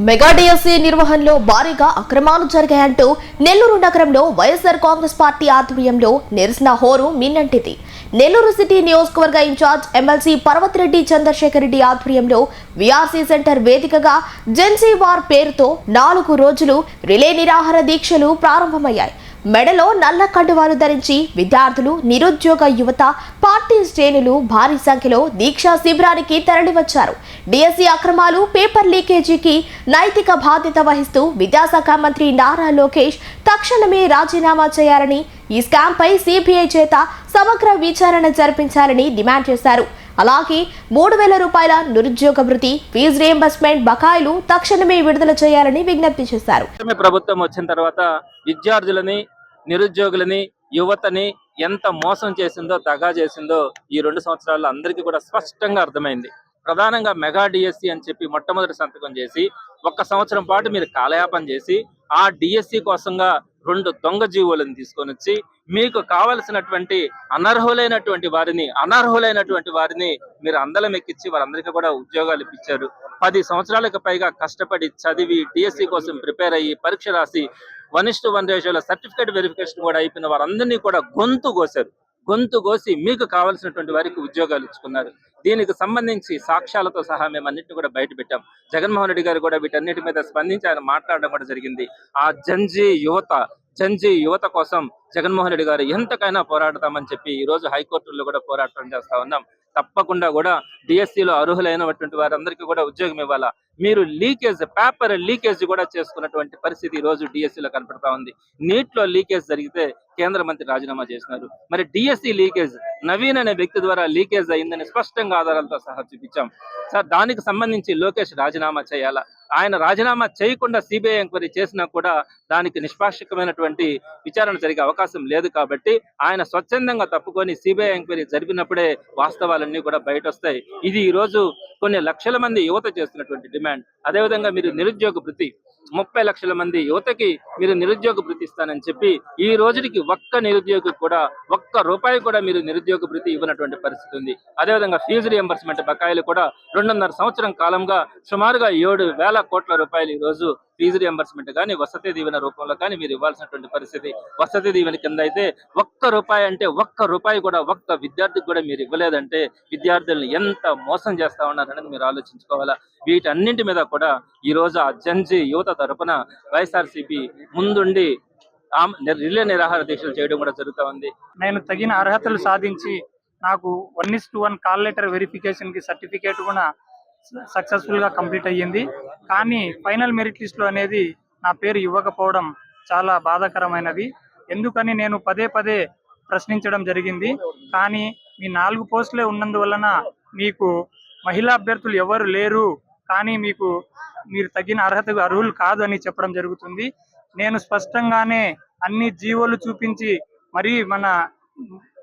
Mega DSC నిర్వహణలో భారీగా అక్రమాలు జరిగాయంటూ నెల్లూరు నగరంలో వైఎస్ఆర్ కాంగ్రెస్ పార్టీ ఆధ్వర్యంలో నిరసన హోరు మిన్నంటిది. నెల్లూరు సిటీ నియోజకవర్గ ఇన్ఛార్జ్ ఎమ్మెల్సీ పర్వతిరెడ్డి చంద్రశేఖర్ రెడ్డి ఆధ్వర్యంలో వీఆర్సీ సెంటర్ వేదికగా జెన్సీ వార్ పేరుతో 4 రోజులు రిలే నిరాహార దీక్షలు ప్రారంభమయ్యాయి. మెడలో నల్ల కండువాలు ధరించి విద్యార్థులు, నిరుద్యోగ యువత, పార్టీ శ్రేణులు భారీ సంఖ్యలో దీక్షా శిబిరానికి తరలివచ్చారు. డిఎస్సీ అక్రమాలు, పేపర్ లీకేజీకి నైతిక బాధ్యత వహిస్తూ విద్యాశాఖ మంత్రి నారా లోకేష్ తక్షణమే రాజీనామా చేయాలని, ఈ స్కామ్పై సిబిఐ చేత సమగ్ర విచారణ జరిపించాలని డిమాండ్ చేశారు. అలాగే 3,000 రూపాయల నిరుద్యోగ భృతి, ఫీజు రియంబర్స్మెంట్ బకాయిలు తక్షణమే విడుదల చేయాలని విజ్ఞప్తి చేశారు. ప్రభుత్వం వచ్చిన తర్వాత విద్యార్థులని, నిరుద్యోగులని, యువతని ఎంత మోసం చేసిందో, దగా చేసిందో ఈ 2 సంవత్సరాల్లో అందరికీ కూడా స్పష్టంగా అర్థమైంది. ప్రధానంగా మెగా డిఎస్సి అని చెప్పి మొట్టమొదటి సంతకం చేసి 1 సంవత్సరం పాటు మీరు కాలయాపన చేసి ఆ డిఎస్సి కోసంగా 2 దొంగ జీవోలను తీసుకొని వచ్చి మీకు కావలసినటువంటి అనర్హులైనటువంటి వారిని మీరు అందలం ఎక్కించి వారందరికీ కూడా ఉద్యోగాలు ఇప్పించారు. 10 సంవత్సరాలకు పైగా కష్టపడి చదివి డిఎస్సి కోసం ప్రిపేర్ అయ్యి పరీక్ష రాసి 1:1 రేషియోలో సర్టిఫికేట్ వెరిఫికేషన్ కూడా అయిపోయిన వారందరినీ కూడా గొంతు కోసి మీకు కావాల్సినటువంటి వారికి ఉద్యోగాలు ఇచ్చుకున్నారు. దీనికి సంబంధించి సాక్ష్యాలతో సహా మేము అన్నింటినీ కూడా బయట పెట్టాం. జగన్మోహన్ రెడ్డి గారు కూడా వీటన్నిటి మీద స్పందించి ఆయన మాట్లాడడం కూడా జరిగింది. ఆ జంజీ యువత కోసం జగన్మోహన్ రెడ్డి గారు ఎంతకైనా పోరాడతామని చెప్పి ఈ రోజు హైకోర్టులో కూడా పోరాటం చేస్తా ఉన్నాం. తప్పకుండా కూడా డిఎస్సిలో అర్హులైనటువంటి వారందరికీ కూడా ఉద్యోగం ఇవ్వాలా. మీరు పేపర్ లీకేజ్ కూడా చేసుకున్నటువంటి పరిస్థితి ఈ రోజు డిఎస్సిలో కనపడతా ఉంది. నీట్లో లీకేజ్ జరిగితే కేంద్ర మంత్రి రాజీనామా చేసినారు. మరి డిఎస్సి లీకేజ్ నవీన్ అనే వ్యక్తి ద్వారా లీకేజ్ అయిందని స్పష్టంగా ఆధారాలతో సహా చూపించాం. సార్, దానికి సంబంధించి లోకేష్ రాజీనామా చేయాలా? ఆయన రాజీనామా చేయకుండా సిబిఐ ఎంక్వైరీ చేసినా కూడా దానికి నిష్పాక్షికమైనటువంటి విచారణ జరిగే అవకాశం లేదు. కాబట్టి ఆయన స్వచ్ఛందంగా తప్పుకొని సిబిఐ ఎంక్వైరీ జరిపినప్పుడే వాస్తవాలన్నీ కూడా బయట వస్తాయి. ఇది ఈ రోజు కొన్ని లక్షల మంది యువత చేస్తున్నటువంటి డిమాండ్. అదేవిధంగా మీరు నిరుద్యోగ భృతి 30 లక్షల మంది యువతకి మీరు నిరుద్యోగ భృతి ఇస్తానని చెప్పి ఈ రోజుకి ఒక్క నిరుద్యోగి కూడా ₹1 కూడా మీరు నిరుద్యోగ భృతి ఇవ్వనటువంటి పరిస్థితి ఉంది. అదేవిధంగా ఫీజు రియంబర్స్మెంట్ బకాయిలు కూడా 2.5 సంవత్సరం కాలంగా సుమారుగా 7,000 కోట్ల రూపాయలు ఈ రోజు ఫీజు రియంబర్స్మెంట్ కానీ వసతి దీవెన రూపంలో కానీ మీరు ఇవ్వాల్సినటువంటి పరిస్థితి. వసతి దీవెన కింద అయితే ₹1 అంటే ₹1 కూడా ఒక్క విద్యార్థికి కూడా మీరు ఇవ్వలేదంటే విద్యార్థులను ఎంత మోసం చేస్తా ఉన్నారనేది మీరు ఆలోచించుకోవాలా. వీటన్నింటి మీద కూడా ఈ రోజు ఆ జంజీ యువత తరపున వైఎస్ఆర్సీపీ ముందుండి రిలే నిరాహార దీక్షలు చేయడం కూడా జరుగుతూ ఉంది. నేను తగిన అర్హతలు సాధించి నాకు 1:1 కాల్ లెటర్ వెరిఫికేషన్ కి సర్టిఫికేట్ కూడా సక్సెస్ఫుల్ గా కంప్లీట్ అయ్యింది. కానీ ఫైనల్ మెరిట్ లిస్ట్ లో అనేది నా పేరు ఇవ్వకపోవడం చాలా బాధాకరమైనది. ఎందుకని నేను పదే ప్రశ్నించడం జరిగింది. కానీ మీ 4 పోస్టులే ఉన్నందువలన మీకు మహిళా అభ్యర్థులు ఎవరు లేరు, కానీ మీరు తగిన అర్హతకు అర్హులు కాదు అని చెప్పడం జరుగుతుంది. నేను స్పష్టంగానే అన్ని జీవోలు చూపించి మరీ మన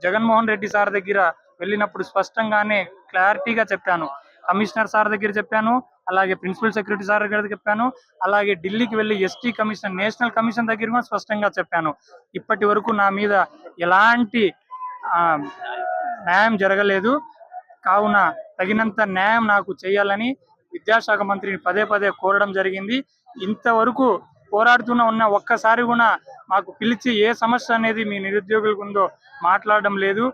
జగన్మోహన్ రెడ్డి సార్ దగ్గర వెళ్ళినప్పుడు స్పష్టంగానే క్లారిటీగా చెప్పాను. కమిషనర్ సార్ దగ్గర చెప్పాను, అలాగే ప్రిన్సిపల్ సెక్రటరీ సార్ దగ్గర చెప్పాను, అలాగే ఢిల్లీకి వెళ్ళి ఎస్టీ కమిషన్, నేషనల్ కమిషన్ దగ్గర కూడా స్పష్టంగా చెప్పాను. ఇప్పటి వరకు నా మీద ఎలాంటి న్యాయం జరగలేదు. కావున తగినంత న్యాయం నాకు చేయాలని విద్యాశాఖ మంత్రిని పదే కోరడం జరిగింది. ఇంతవరకు పోరాడుతున్న ఒక్కసారి కూడా మాకు పిలిచి ఏ సమస్య అనేది మీ నిరుద్యోగులకు ఉందో మాట్లాడడం లేదు.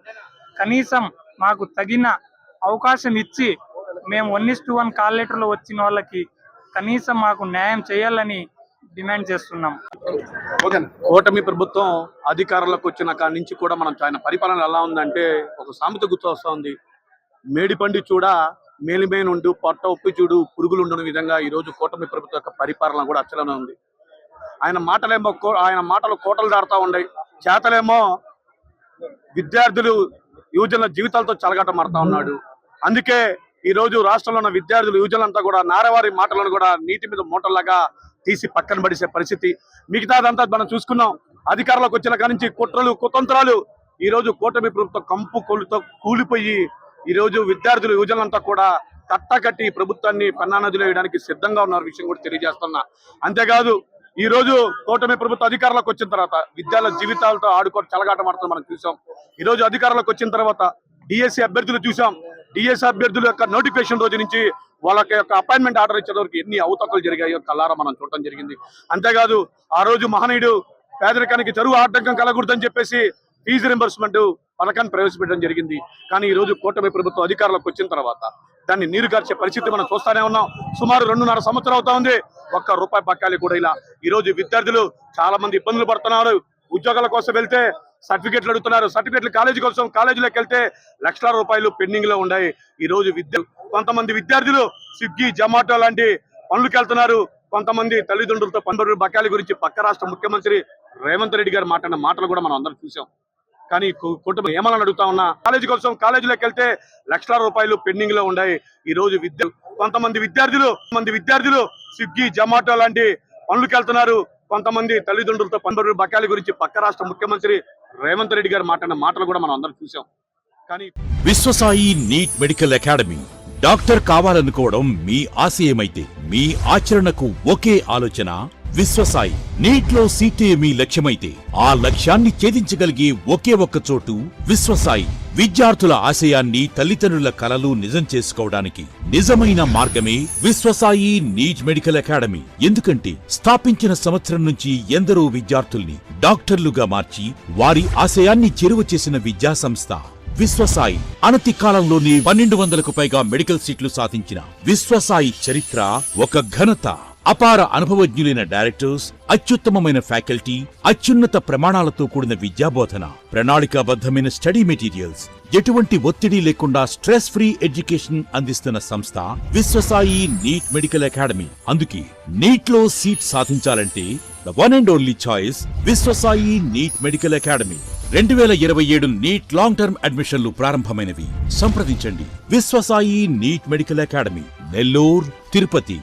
కనీసం మాకు తగిన అవకాశం ఇచ్చి మేము 1:1 కాల్ లెటర్లో వచ్చిన వాళ్ళకి కనీసం మాకు న్యాయం చేయాలని డిమాండ్ చేస్తున్నాం. కూటమి ప్రభుత్వం అధికారంలోకి వచ్చిన కాడి నుంచి కూడా ఆయన పరిపాలన ఎలా ఉందంటే ఒక సామెత గుర్తొస్తా ఉంది. మేడిపండి చూడ మేలిమేనుండు, పొట్ట ఉప్పి చూడు పురుగులు ఉండని విధంగా ఈరోజు కూటమి ప్రభుత్వం యొక్క పరిపాలన కూడా అచ్చలనే ఉంది. ఆయన మాటలు కోటలు దాడుతూ ఉన్నాయి, చేతలేమో విద్యార్థులు యువజనుల జీవితాలతో చెలగాట మారుతా ఉన్నాడు. అందుకే ఈ రోజు రాష్ట్రంలో ఉన్న విద్యార్థులు, యువజనులంతా కూడా నారవారి మాటలను కూడా నీటి మీద మూటల్లాగా తీసి పక్కన పడిసే పరిస్థితి. మిగతాదంతా మనం చూసుకున్నాం. అధికారంలోకి వచ్చిన కాడి నుంచి కుట్రలు, కుతంత్రాలు ఈ రోజు కూటమి ప్రభుత్వం కంపు కొలుతో కూలిపోయి ఈ రోజు విద్యార్థులు, యువజనులంతా కూడా కట్టకట్టి ప్రభుత్వాన్ని పన్నా నదిలో వేయడానికి సిద్ధంగా ఉన్న విషయం కూడా తెలియజేస్తున్నా. అంతేకాదు ఈ రోజు కూటమి ప్రభుత్వం అధికారంలోకి వచ్చిన తర్వాత విద్యార్థుల జీవితాలతో ఆడుకో చెలగాట మాడుతూ మనం చూసాం. ఈ రోజు అధికారంలోకి వచ్చిన తర్వాత డిఎస్సి అభ్యర్థులు చూసాం. డిఎస్ అభ్యర్థుల యొక్క నోటిఫికేషన్ రోజు నుంచి వాళ్ళకి యొక్క అపాయింట్మెంట్ ఆర్డర్ ఇచ్చే వరకు ఎన్ని అవతకలు జరిగాయో కల్లారా మనం చూడటం జరిగింది. అంతేకాదు ఆ రోజు మహనీయుడు పేదరికానికి చరువు ఆటంకం కలగకూడదని చెప్పేసి ఫీజు రింబర్స్మెంట్ పథకాన్ని ప్రవేశపెట్టడం జరిగింది. కానీ ఈ రోజు కూటమి ప్రభుత్వం అధికారంలోకి వచ్చిన తర్వాత దాన్ని నీరుగార్చే పరిస్థితి మనం చూస్తానే ఉన్నాం. సుమారు 2.5 సంవత్సరం అవుతా ఉంది. ఒక్క రూపాయి బకాయిలు కూడా ఇలా. ఈ రోజు విద్యార్థులు చాలా మంది ఇబ్బందులు పడుతున్నారు. ఉద్యోగాల కోసం వెళ్తే సర్టిఫికెట్లు అడుగుతున్నారు. సర్టిఫికెట్లు కాలేజీ కోసం కాలేజీలోకి వెళ్తే లక్షల రూపాయలు పెండింగ్ లో ఉన్నాయి. ఈ రోజు కొంతమంది విద్యార్థులు స్విగ్గీ, జొమాటో లాంటి పనులకు వెళ్తున్నారు. కొంతమంది తల్లిదండ్రులతో పన్ను బకాయిల గురించి పక్క రాష్ట్ర ముఖ్యమంత్రి రేవంత్ రెడ్డి గారు మాట్లాడిన మాటలు కూడా మనం అందరం చూసాం. కానీ కుటుంబం ఏమని అడుగుతా ఉన్నా, కాలేజీ కోసం కాలేజీలోకి వెళ్తే లక్షల రూపాయలు పెండింగ్ లో ఉన్నాయి. ఈ రోజు కొంతమంది విద్యార్థులు స్విగ్గీ, జొమాటో లాంటి పనులకు వెళ్తున్నారు. కొంతమంది తల్లిదండ్రులతో పన్ను బకాయిల గురించి పక్క రాష్ట్ర ముఖ్యమంత్రి రేవంత్ రెడ్డి గారు మాట్లాడిన మాటలు కూడా మనం అందరం చూసాం. కానీ Vishwasai NEET medical academy. Doctor కావాలనుకోవడం మీ ఆశయమైతే మీ ఆచరణకు ఒకే ఆలోచన విశ్వసాయి. నీట్ లో సీటే మీ లక్ష్యమైతే ఆ లక్ష్యాన్ని ఛేదించగలిగే ఒకే ఒక్క చోటు విశ్వసాయి. విద్యార్థుల ఆశయాన్ని, తల్లిదండ్రుల కలలు నిజం చేసుకోవడానికి నిజమైన మార్గమే విశ్వసాయి నీట్ మెడికల్ అకాడమీ. ఎందుకంటే స్థాపించిన సంవత్సరం నుంచి ఎందరో విద్యార్థుల్ని డాక్టర్లుగా మార్చి వారి ఆశయాన్ని చేరువ చేసిన విద్యా సంస్థ విశ్వసాయి. అనతి కాలంలోనే 1200కు పైగా మెడికల్ సీట్లు సాధించిన విశ్వసాయి చరిత్ర ఒక ఘనత. అపార అనుభవజ్ఞులైన డైరెక్టర్స్, అత్యుత్తమమైన ఫ్యాకల్టీ, అత్యున్నత ప్రమాణాలతో కూడిన విద్యాబోధన, ప్రణాళికాబద్ధమైన స్టడీ మెటీరియల్స్, ఎటువంటి ఒత్తిడి లేకుండా స్ట్రెస్ ఫ్రీ ఎడ్యుకేషన్ అందిస్తున్న సంస్థ విశ్వసాయి నీట్ మెడికల్ అకాడమీ. అందుకే నీట్ లో సీట్ సాధించాలంటే the one and only choice Viswasai NEET medical academy. 2027 NEET long term అడ్మిషన్లు ప్రారంభమైనవి. సంప్రదించండి Viswasai NEET medical academy, Nellore, Tirupati.